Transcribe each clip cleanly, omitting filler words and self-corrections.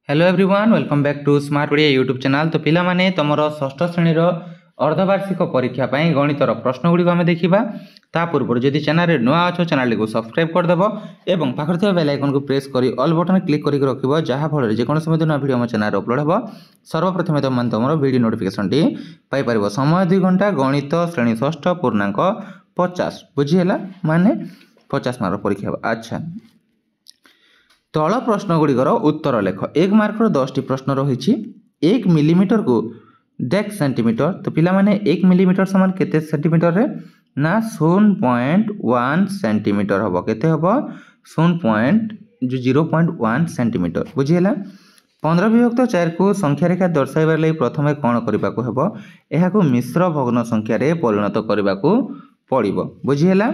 Hello everyone welcome back to smart Odia YouTube channel. तो पिला माने तमर षष्ठ श्रेणी अर्धवार्षिक परीक्षा पाई गणितर प्रश्न गुड़ी आम देखा। ता पूर्व जदि चैनल नुआ अच्छो चैनल को सब्सक्राइब करदेव और पाखे बेल आइकन को प्रेस कर ऑल बटन क्लिक करके रखिबो जहाँफल जेकोसी नुआ वीडियो आम चैनल अपलोड हो सर्वप्रथम तुम तुम वीडियो नोटिफिकेशन टी पाइपर। समय 2 घंटा गणित श्रेणी षष्ठ पूर्णांक 50 बुझीगला माने 50 मार्क परीक्षा। अच्छा तल प्रश्न गुड़िकर उत्तर लेख। 1 मार्कर 10 प्रश्न रही। 1 मिलीमीटर को डेक्स सेंटीमीटर। तो पिला माने 1 मिलीमीटर समान केते सेंटीमीटर रे ना 0.1 सेंटीमीटर हम केते हम 0.1 सेंटीमीटर बुझीगला। 15/4 को संख्या रेखा दर्शाइबार लई प्रथमे कौन करबा को हेबो एहा को मिश्र भग्न संख्या रे परिणत करबा को पड़िबो बुझीगला।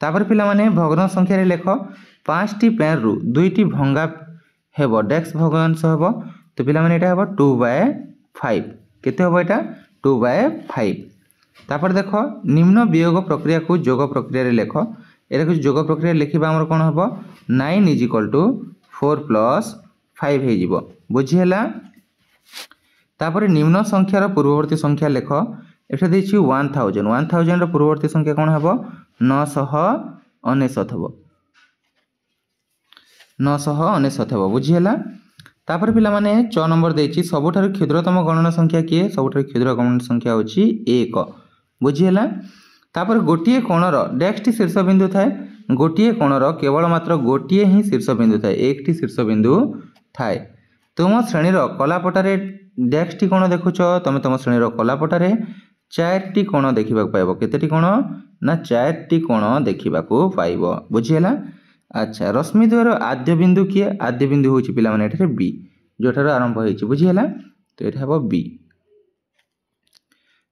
तापर पिला माने भग्न संख्या रे लेख 5टी पेन रु 2टी भंगा हेबो डेक्स भग्नांश हेबो। तो पिला माने एटा हेबो 2/5 केते हेबो एटा 2/5। तापर देखो निम्न वियोग प्रक्रिया को जोग प्रक्रिया रे लेख। एटा को जोग प्रक्रिया लिखिबा हमर कोन हेबो 9 = 4 + 5 हे जिवो बुझीला। तापर निम्न संख्यार पूर्ववर्ती संख्या लेख। एटा देछि 1000 रो पूर्ववर्ती संख्या कोन हेबो 999 हेबो 999 हेबो बुझीला। तापर पिला माने 6 नंबर देछि सबुठारु क्षुद्रतम गणना संख्या किए सबुठारु क्षुद्र गणना संख्या होछि 1 बुझीला। तापर गोटिए कोणर डेक्सटी शीर्षबिंदु थाए गोटिए कोणर केवल मात्र गोटिए ही शीर्षबिंदु थाए एकटी शीर्षबिंदु थाए। तुम श्रेणी कलापटारे डेक्सटी कोण देखुछ तुम तुम श्रेणी कलापटारे 4टी कोण देखा पाइब केतेटी कोण ना 4टी कोण देखा पाइब बुझीला। अच्छा रश्मि द्वयर आद्य बिंदु किए आद्य बिंदु होछि पिला माने एठारे बी जोठार आरंभ होइछि बुझीला। तो एटा हेबो बी।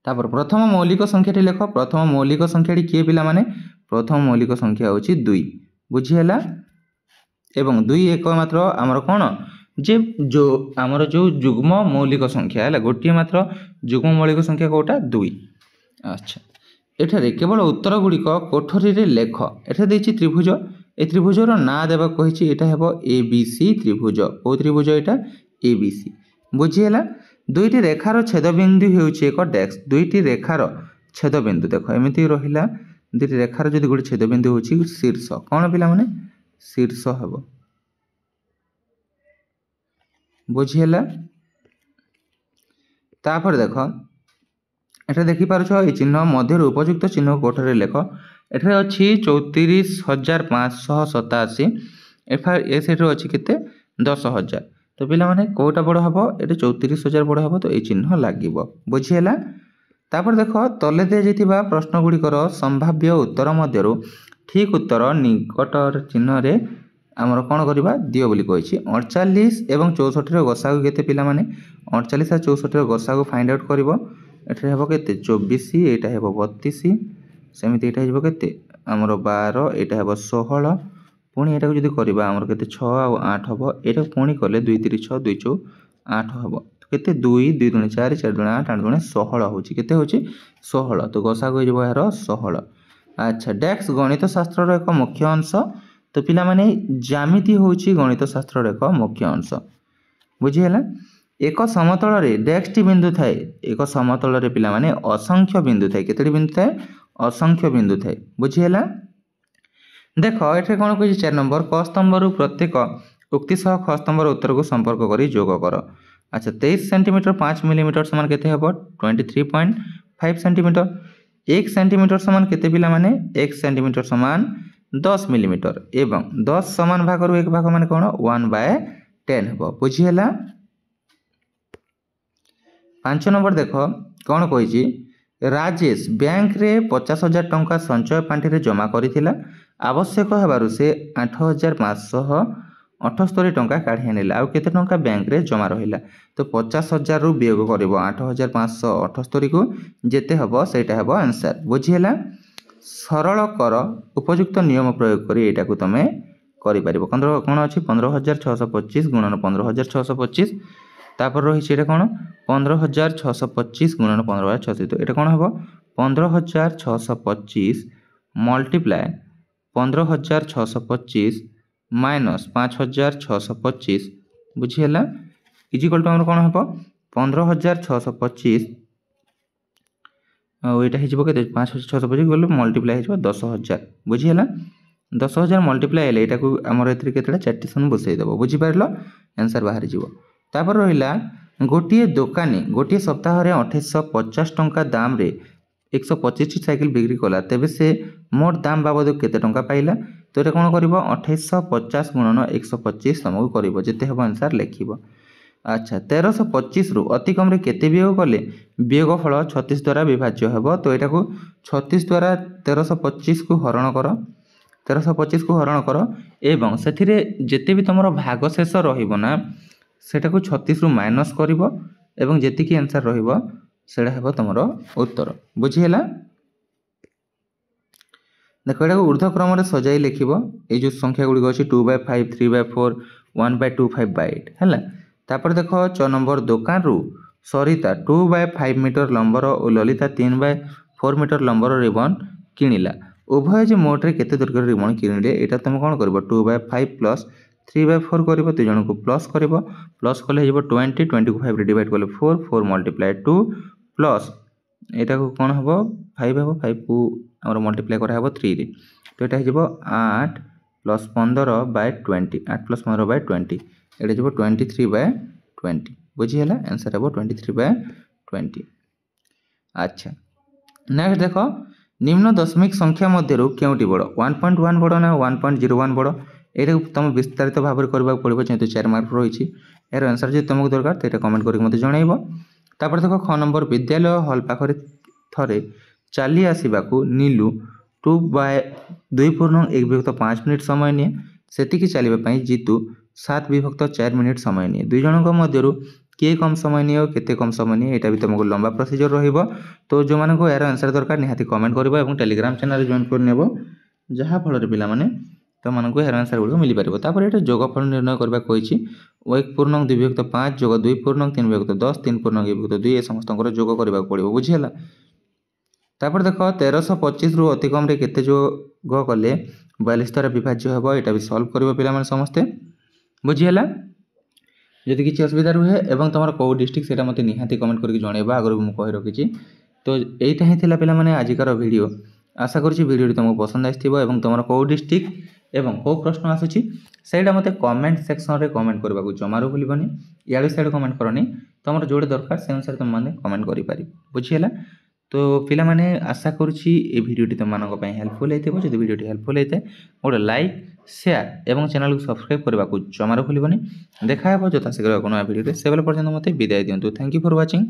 तापर प्रथम मौलिक संख्याटी लेख। प्रथम मौलिक संख्याटी किए पिला माने प्रथम मौलिक संख्या होछि 2 बुझीला। एवं 2 एक मात्र हमर कोन जे जो हमर जो युग्म मौलिक संख्या है गोटे मात्र युग्म मौलिक संख्या कोटा 2। अच्छा एठारे केवल उत्तर गुड़िक कोठरी रे लेख। एठा देछि त्रिभुज ए त्रिभुजर ना देबा कहिछि एटा हेबो एबीसी त्रिभुज। ओ त्रिभुज एटा एबीसी बुझीला। दुईटी रेखार छेदबिंदु हेउछि एक डेक्स। दुईटी रेखार छेदबिंदु देखो एमिति रहिला दुईटी रेखार जदि गोटे छेदबिंदु होछि शीर्ष कोन पिला माने शीर्ष हेबो बुझीला। तापर देखो एटा देखि पारुछ ए चिन्ह मध्य उपयुक्त चिन्ह कोठरी लेख। एठारे अछि 34,587 ए सेट अछि केते 10,000। तो पिला माने कोटा बड़ हबो एटा 34,000 बड़ हबो तो ए चिन्ह लागिबो बुझीला। तापर देखो तले दे जैतिबा प्रश्न गुड़िकर संभाव्य उत्तर मध्यरु ठीक उत्तर निकटर चिन्ह रे आमर कोन करबा दियो बोली कहिछि 48 एवं 64 रो गसागु केते पिला माने 48 और 64 रो गसागु फाइंड आउट करबो। एठारे हेबो केते 24 एटा हेबो 32 सेमिति एटा हेबो केते हमर 12 एटा हेबो 16 पुणी एटा को जदी करबा हमर केते 6 और 8 हेबो एटा पुणी करले 2 3 6 2 4 8 हेबो केते 2 2 2 4 4 2 8 8 2 16 होची केते होची 16 तो गसागु हेबो यार 16। अच्छा डेक्स गणित शास्त्र रो एक मुख्य अंश। तो पिला माने ज्यामिति होची गणित शास्त्र रो एक मुख्य अंश बुझीला। एक समतल रे डेक्सटी बिंदु थाए एक समतल रे पिला माने असंख्य बिंदु थाए केतेटी बिंदु थाए असंख्य बिंदु थाए बुझीला। देखो एठे कोन कहि 4 नंबर क स्तंभ रु प्रत्येक उक्ति सह ख स्तंभर उत्तर को संपर्क करी जोग कर। अच्छा 23 सेंटीमीटर 5 मिलीमीटर समान केते हेबो 23.5 सेंटीमीटर। 1 सेंटीमीटर समान केते पिला माने 1 सेंटीमीटर समान 10 मिलीमीटर एवं 10 समान भाग रु 1 भाग माने कोन 1/10 हेबो बुझीला। 5 नंबर देखो कौन कही राजेश बैंक रे 50,000 टंका संचय पांठी रे जमा करिथिला आवश्यक हेबारु से 8,578 टंका काढी आनिला आ केते टंका बैंक रे जमा रहिला। तो 50,000 रु वियोग करबो 8,578 को जेते हबो सेटा हबो आंसर बुझीला। सरल कर उपयुक्त नियम प्रयोग करी एटा को तमे करि परिबो कोन अछि 15,625 गुणन 15,625 तापर रही से कौन 15,625 गुणन 15,625 तो ये कौन हम 15,625 मल्टीप्लाए 15,625 माइनस 5,625 बुझीगला इजिकल टू आम कौन हम 15,625 आईटा हो 5,625 गले मल्टीप्लाई हो 10,000 बुझीगला 10,000 मल्टीप्लाई है यहाँ को आमर ए 4टी शून्य बसईदेव बुझीपार आंसर बाहर जापर रहा गोटे दोकानी गोटे सप्ताह 2850 टंका दाम रे 125 साइकिल बिक्री कला तेबे से मोट दाम बाबद केते टंका पाइला तो ये कौन कर 2850 गुणन 125 तुमको कर जिते हम आंसर लिख अच्छा 1325 रु अति कम केते वियोग कले वियोग फल 36 द्वारा विभाज्य हे तो यहाँ को 36 द्वारा 1325 को हरण कर 1325 को हरण कर एवं से जिते भी तुम भाग शेष रहा सेटा को 36 रु माइनस कर जी आंसर रहा तुम उत्तर बुझीगला देख यहाँ ऊर्ध्व क्रम सजाई लिख ये जो संख्या गुड़िक अच्छी 2/5 3/4 1/25/8 है तापर देख 6 नंबर दुकान रु सरिता 2/5 मीटर लंबर और ललिता 3/4 मीटर लंबर रिबन किणिला उभय जो मोटे केते दीर्घ रिबन किणिले यहाँ तुम कौन कर 2/5 प्लस 3/4 कर दुई जन को प्लस कर प्लस कले 20 20 को 5 डिवाइड कले 4 4 मल्टीप्लाई 2 प्लस यहाँ को कौन हम 5 हम 5 को आम मल्टीप्लाई करा 3 रे तो यहाँ 8 प्लस 15/20 8 प्लस 15/20 ये 23/20 बुझीगला आंसर हम 23/20 अच्छा नेक्स्ट देख निम्न दशमिक संख्या मध्य क्योंटी बड़ 1.1 बड़ ना 1.01 बड़ ये तुम विस्तारित भाव में करने पड़ो जेहतु 4 मार्क रही यार आंसर जो तुमको दरकार तो ये कमेंट करके मत जनइब तापर देख 6 नंबर विद्यालय हल पाखे थे चली आसवाक नीलू 2/2.1/5 मिनिट समय निए सेतिकी चलवाई जीतू 7/4 मिनिट समय निए दुई जन मध्य किए कम समय निए और केते कम समय निए यहाँ भी तुमको लंबा प्रोसीजर रहिबो तो जो मानको यार आंसर दरकार निहाती कमेंट करबो एवं टेलीग्राम चैनल जॉइन कर नेबो जहाँ फल पिला माने तुमको यार आंसर गुड़ मिल पार तापर ये जोगफल निर्णय करने को 1/2/5 जोग 2/3/10 3/1/2 ये समस्त जोग करने पड़ो बुझीगला तापर देख 1325 रु अति कम केते जोग कले 42 द्वारा विभाज्य हे यहाँ भी सल्व कर पे समस्ते बुझीगला जदि किसी असुविधा रुहे एवं तुम कौ डिस्ट्रिक्ट से मत निहाती कमेंट करके जनइबा आगर मुझे कही रखी तो यही ही पे आजिकार वीडियो आशा करुँच वीडियो तुमको पसंद आसो तुम कौ डिस्ट्रिक्ट एवं कौ प्रश्न आसूँ से मत कमेंट सेक्शन में कमेंट करने को जमारू भूलनी इे सियाड़े कमेंट करनी तुम जोड़े दरकार से अनुसार तुमने कमेंट कर बुझीगला तो पिला माने आशा करुँची ये वीडियोटी तुम हेल्पफुल होती है जो वीडियोटी हेल्पफुल होता है गोटे लाइक शेयर एवं चैनल को सब्सक्राइब करने को जमारू भूलनी देखा जो शीघ्र वीडियो से पर्यटन मत विदाय दिंतु थैंक यू फॉर वाचिंग।